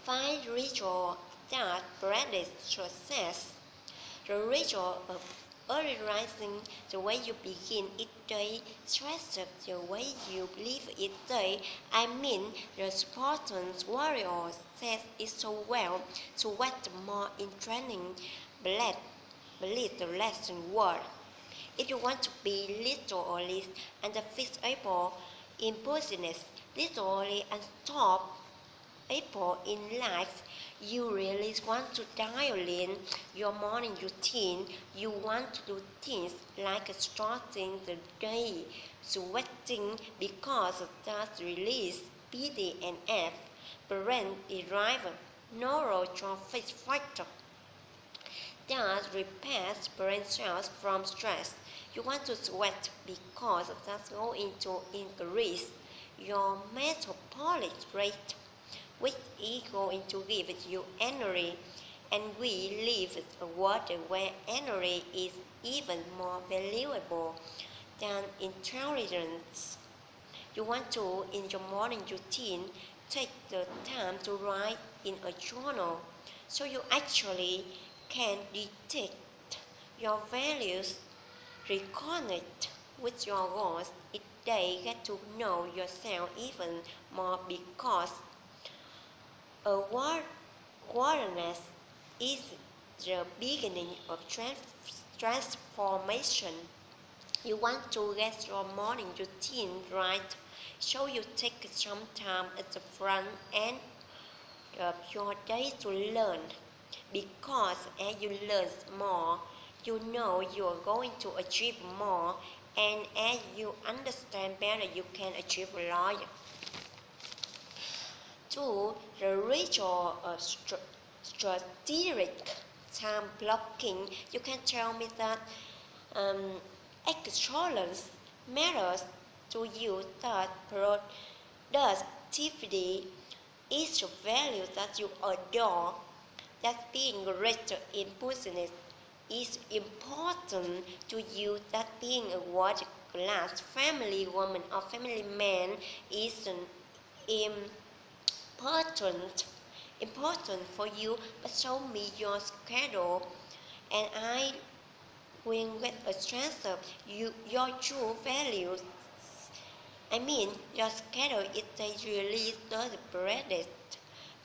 5 rituals that practice success. The ritual of early rising, the way you begin each day, stresses the way you live each day. I mean, the Spartan warrior says it so well, to what more in training, believe the lesson word. If you want to be literally unfixable in business, literally unstoppable in life, you really want to dial in your morning routine. You want to do things like starting the day sweating because that release BDNF, brain-derived neurotrophic factor that repairs brain cells from stress. You want to sweat because that's going to increase your metabolic rate, which is going to give you energy. And we live in a world where energy is even more valuable than intelligence. You want to, in your morning routine, take the time to write in a journal so you actually can detect your values, reconnect with your goals. Each day get to know yourself even more because awareness is the beginning of transformation. You want to get your morning routine right, so you take some time at the front end of your day to learn. Because as you learn more, you know you are going to achieve more, and as you understand better, you can achieve a lot. 2. The ritual of strategic time blocking. You can tell me that excellence matters to you, that productivity is a value that you adore, that being rich in business is important to you, that being a world-class family woman or family man is important for you. But show me your schedule, and I will get a sense of your true values. I mean, your schedule is really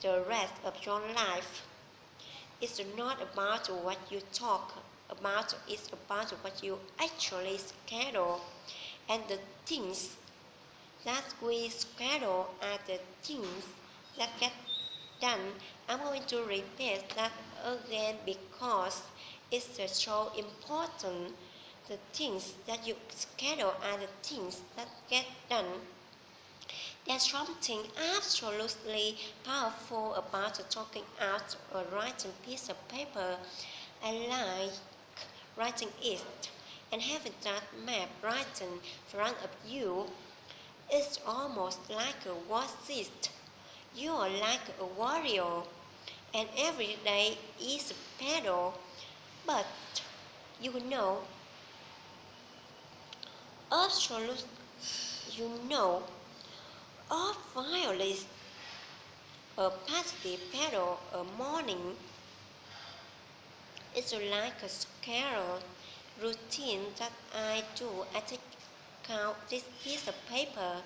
the rest of your life. It's not about what you talk about, it's about what you actually schedule. And the things that we schedule are the things that get done. I'm going to repeat that again because it's so important. The things that you schedule are the things that get done. There's something absolutely powerful about talking out or writing piece of paper. I like writing it, and having that map right in front of you is almost like a war sheet. You are like a warrior, and every day is a battle. But you know, absolute, you know, all violence, a positive battle, a morning. It's like a schedule routine that I do. I take out this piece of paper,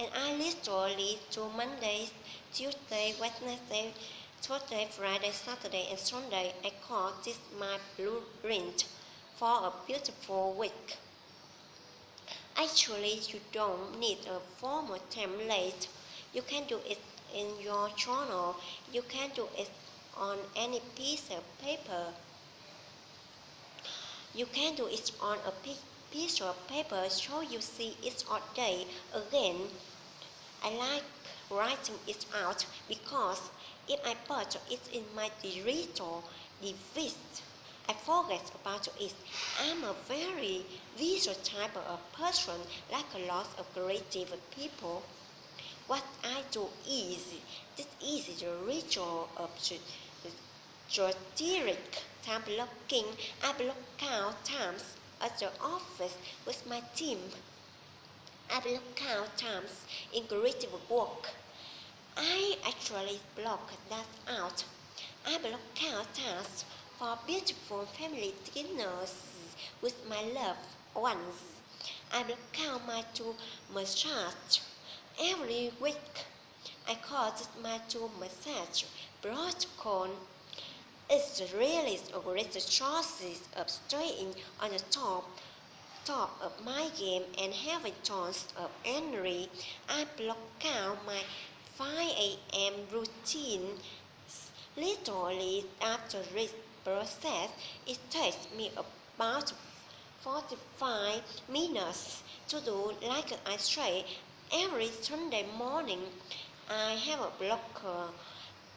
and I literally do Monday, Tuesday, Wednesday, Thursday, Friday, Saturday, and Sunday. I call this my blueprint for a beautiful week. Actually, you don't need a formal template. You can do it in your journal. You can do it on any piece of paper. You can do it on a piece of paper so you see it all day. Again, I like writing it out because if I put it in my digital device, I forget about it. I'm a very visual type of person, like a lot of creative people. What I do is, this is the ritual of strategic time blocking. I block out times at the office with my team. I block out times in creative work. I actually block that out. I block out tasks for beautiful family dinners with my loved ones. I block out my to massage every week. I call this my to massage protocol. It's really a great choice of staying on the top of my game and having tons of energy. I block out my 5 a.m. routine. Literally, after this process, it takes me about 45 minutes to do. Like I say, every Sunday morning, I have a blocker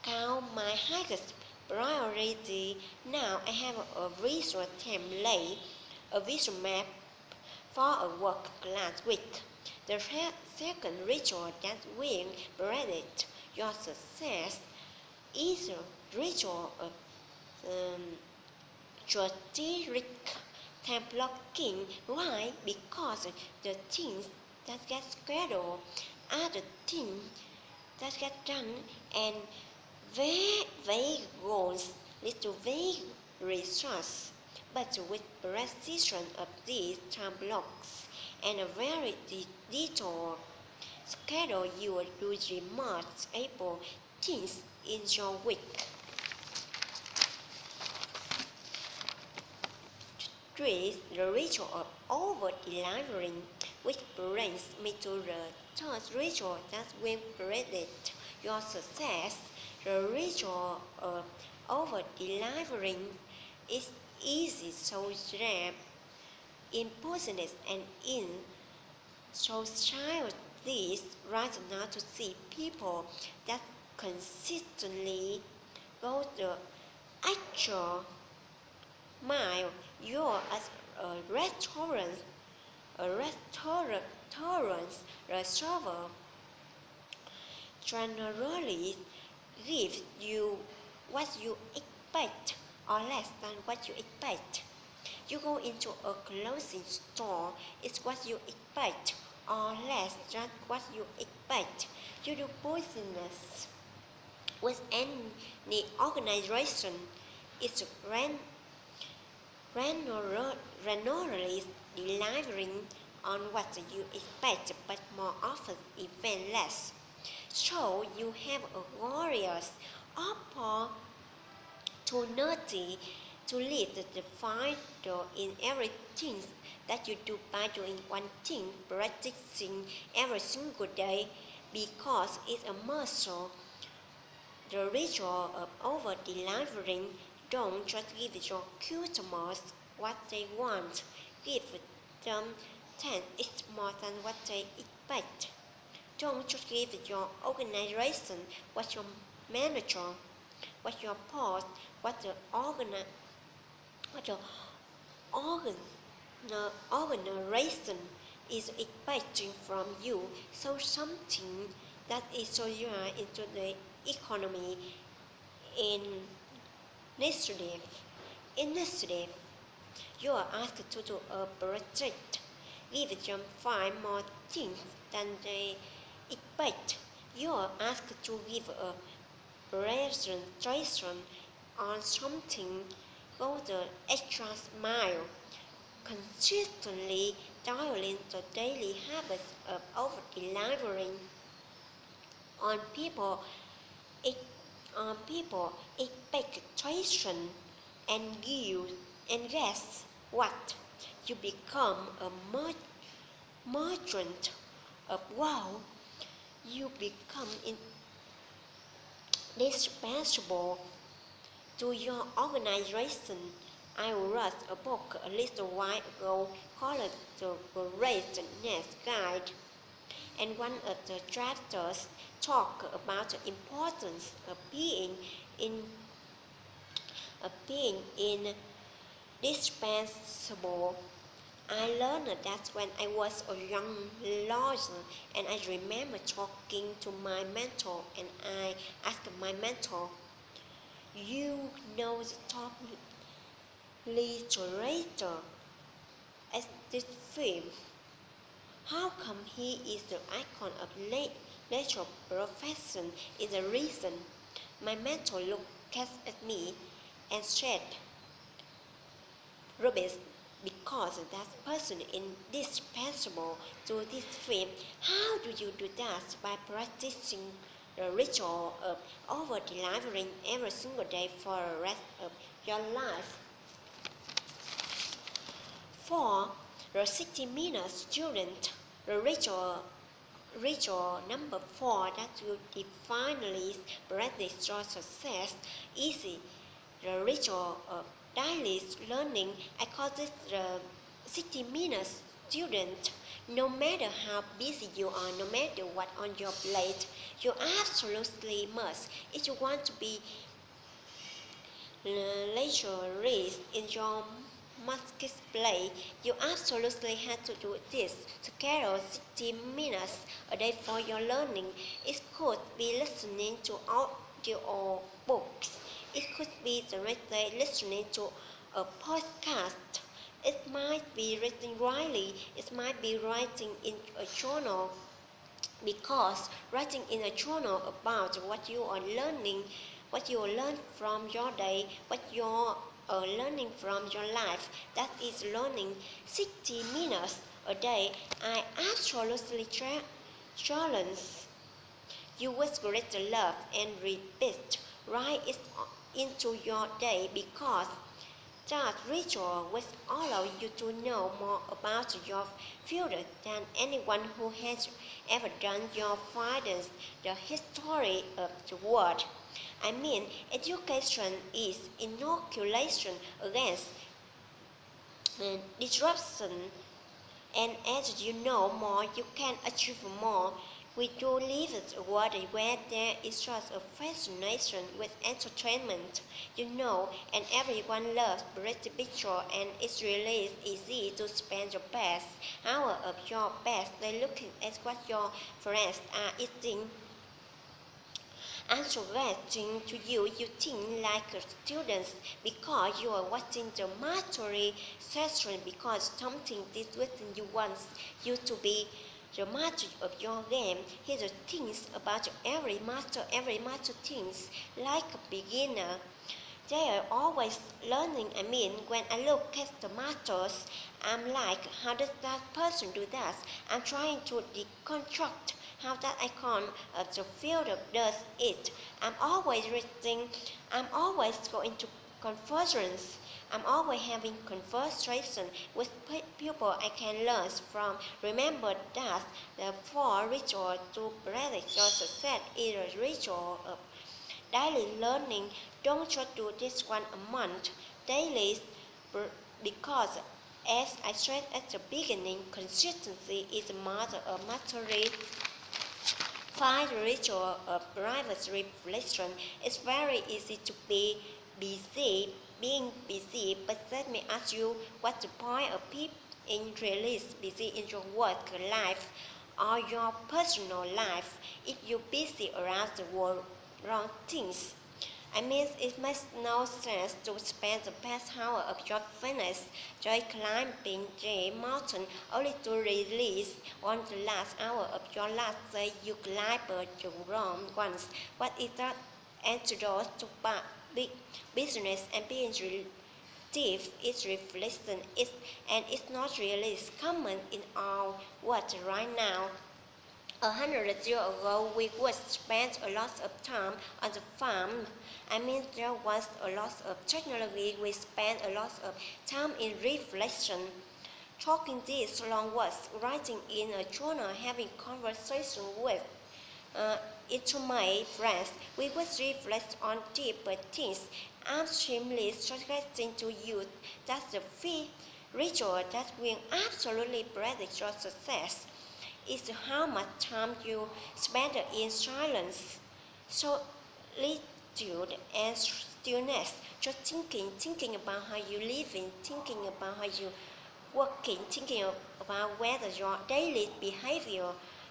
count my highest priority. Now I have a visual template, a visual map for a work last week. The second ritual that will predict your success is a ritual of strategic time blocking. Why? Because the things that get scheduled are the things that get done, and vague goals lead to vague results. But with precision of these time blocks and a very detailed schedule, you will usually mark able things in your week. 3. The ritual of over-delivering, which brings me to the third ritual that will predict your success. The ritual of over-delivering is easy, so that impulsiveness and in societies right now to see people that consistently go the actual mile. You're as a restaurant server generally gives you what you expect or less than what you expect. You go into a clothing store, it's what you expect or less than what you expect. You do business with any organization, it's generally delivering on what you expect, but more often even less. So you have a glorious opportunity to lead the fighter in everything that you do by doing one thing, practicing every single day, because it's a muscle. The ritual of over-delivering. Don't just give your customers what they want. Give them 10x more than what they expect. Don't just give your organization what your manager, what your boss, what your organization is expecting from you. So something that is so you are into the economy initiative. You are asked to do a project. Give them 5 more things than they expect. You are asked to give a presentation on something. Go the extra mile. Consistently dialing the daily habits of over-delivering on people expectation and guess what? You become a merchant of wow. You become indispensable to your organization. I wrote a book a little while ago called The Greatness Guide, and one of the chapters talk about the importance of being indispensable. I learned that when I was a young lawyer, and I remember talking to my mentor, and I asked my mentor, you know the top literature at this film. How come he is the icon of natural profession is the reason. My mentor looked at me and said, "Rubbish, because that person is indispensable to this film. How do you do that? By practicing the ritual of over delivering every single day for the rest of your life." For the 60-minute student, the ritual number 4 that will define practice your success is the ritual of daily learning. I call this the 60-minute student. No matter how busy you are, no matter what on your plate, you absolutely must. If you want to be leisurely in your marketplace, you absolutely have to do this. Schedule 60 minutes a day for your learning. It could be listening to audio books. It could be directly listening to a podcast. It might be reading widely. It might be writing in a journal, because writing in a journal about what you are learning, what you learn from your day, what you are learning from your life, that is learning. 60 minutes a day. I absolutely challenge you with great love and repeat. Write it into your day, because that ritual will allow you to know more about your future than anyone who has ever done. Your findings, the history of the world. I mean, education is inoculation against disruption, and as you know more, you can achieve more. We do live in a world where there is just a fascination with entertainment, and everyone loves pretty picture, and it's really easy to spend your best hour of your best day looking at what your friends are eating. I'm suggesting to you, you think like a student because you are watching the mastery session, because something is within you wants you to be the master of your game. Here's the things about every master thinks like a beginner. They are always learning. I mean, when I look at the masters, I'm like, how does that person do that? I'm trying to deconstruct how that icon of the field does it. I'm always reading, I'm always going to conferences. I'm always having conversation with people I can learn from. Remember that the 4 ritual to practice your success is a ritual of daily learning. Don't just do this one a month. Daily, because as I said at the beginning, consistency is the mother of mastery. 5 ritual of private reflection. It's very easy to be being busy, but let me ask you, what's the point of being really busy in your work life or your personal life if you're busy around the world wrong things? I mean, it makes no sense to spend the past hour of your fitness joy climbing the mountain only to release on the last hour of your last day you climbed the wrong ones. What is that antidote to big business and being relative is reflection, and it's not really common in our world right now. 100 years ago, we would spend a lot of time on the farm. I mean, there was a lot of technology. We spent a lot of time in reflection, talking these long words, writing in a journal, having conversation with intimate friends. We would reflect on deeper things. I'm simply suggesting to you that the fifth ritual that will absolutely predict your success is how much time you spend in silence, solitude, and stillness, just thinking about how you living, thinking about how you working, thinking about whether your daily behavior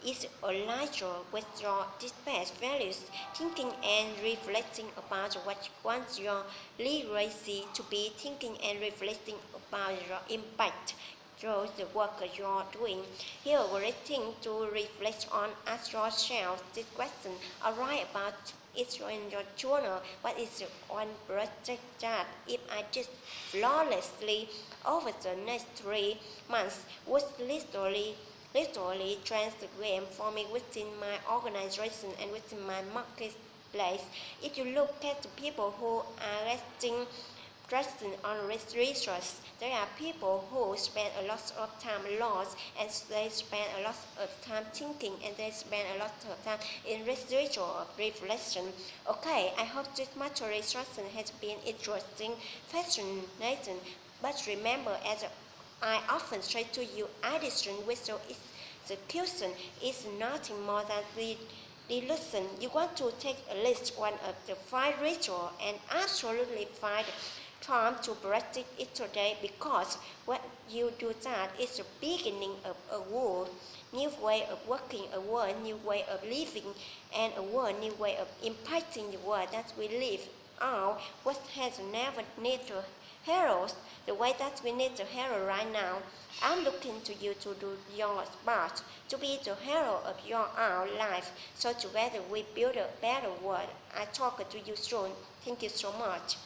is aligned with your dispatch values, thinking and reflecting about what you want your legacy to be, thinking and reflecting about your impact through the work you're doing. Here we're waiting to reflect on, ask yourself this question. Write about it in your journal. What is the one project that, if I did flawlessly over the next 3 months, would literally change the game for me within my organization and within my marketplace? If you look at the people who are getting trusting on research, there are people who spend a lot of time lost, and they spend a lot of time thinking, and they spend a lot of time in research or reflection. Okay, I hope this material discussion has been interesting, fascinating, but remember, as I often say to you, addiction without execution is nothing more than delusion. You want to take at least one of the 5 rituals and absolutely find time to practice it today, because when you do that, it's the beginning of a world, new way of working, a world, new way of living, and a world, new way of impacting the world that we live out. What has never needed heroes the way that we need the hero right now. I'm looking to you to do your part, to be the hero of your own life, so together we build a better world. I talk to you soon. Thank you so much.